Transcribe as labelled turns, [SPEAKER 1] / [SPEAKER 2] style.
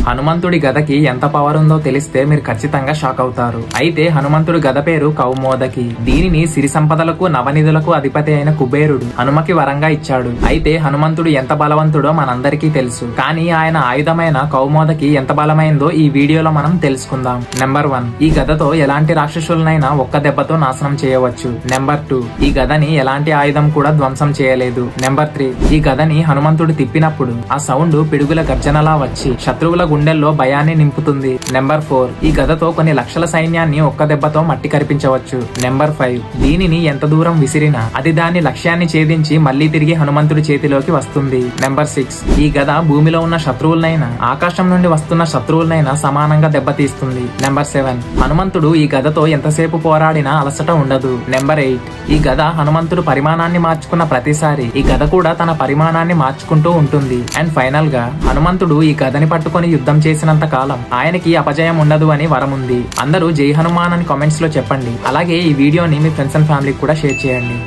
[SPEAKER 1] హనుమంతుడి గదకి ఎంత పవర్ ఉందో తెలిస్తే మీరు ఖచ్చితంగా షాక్ అవుతారు. అయితే హనుమంతుడి గద పేరు కౌమోదకి. దీనిని సిరి సంపదలకు నవనిధులకు అధిపతి అయిన కుబేరుడు హనుమకి వరంగా ఇచ్చాడు. అయితే హనుమంతుడు ఎంత బలవంతుడో మనందరికీ తెలుసు. కానీ ఆయన ఆయుధమైన కౌమోదకి ఎంత బలమైందో ఈ వీడియోలో మనం తెలుసుకుందాం. నెంబర్ 1, ఈ గదతో ఎలాంటి రాక్షసులనైనా ఒక్క దెబ్బతో నాశనం చేయవచ్చు. నెంబర్ 2, ఈ గదని ఎలాంటి ఆయుధం కూడా ధ్వంసం చేయలేదు. నెంబర్ 3, ఈ గదని హనుమంతుడు తిప్పినప్పుడు ఆ సౌండ్ పిడుగుల గర్జనలా వచ్చి శత్రువుల గుండెల్లో భయాన్ని నింపుతుంది. నెంబర్ 4, ఈ గదతో కొన్ని లక్షల సైన్యాన్ని ఒక్క దెబ్బతో మట్టి కరిపించవచ్చు. నెంబర్ 5, దీనిని ఎంత దూరం విసిరినా అది దాని లక్ష్యాన్ని ఛేదించి మళ్లీ తిరిగి హనుమంతుడి చేతిలోకి వస్తుంది. నెంబర్ 6, ఈ గద భూమిలో ఉన్న శత్రువులనైనా ఆకాశం నుండి వస్తున్న శత్రువులనైనా సమానంగా దెబ్బతీస్తుంది. నెంబర్ 7, హనుమంతుడు ఈ గదతో ఎంతసేపు పోరాడినా అలసట ఉండదు. నెంబర్ 8, ఈ గద హనుమంతుడు పరిమాణాన్ని మార్చుకున్న ప్రతిసారి ఈ గద కూడా తన పరిమాణాన్ని మార్చుకుంటూ ఉంటుంది. అండ్ ఫైనల్ గా హనుమంతుడు ఈ గదని పట్టుకొని యుద్ధం చేసినంత కాలం ఆయనకి అపజయం ఉండదు అని వరం ఉంది. అందరూ జై హనుమాన్ అని కామెంట్స్ లో చెప్పండి. అలాగే ఈ వీడియోని మీ ఫ్రెండ్స్ అండ్ ఫ్యామిలీకి కూడా షేర్ చేయండి.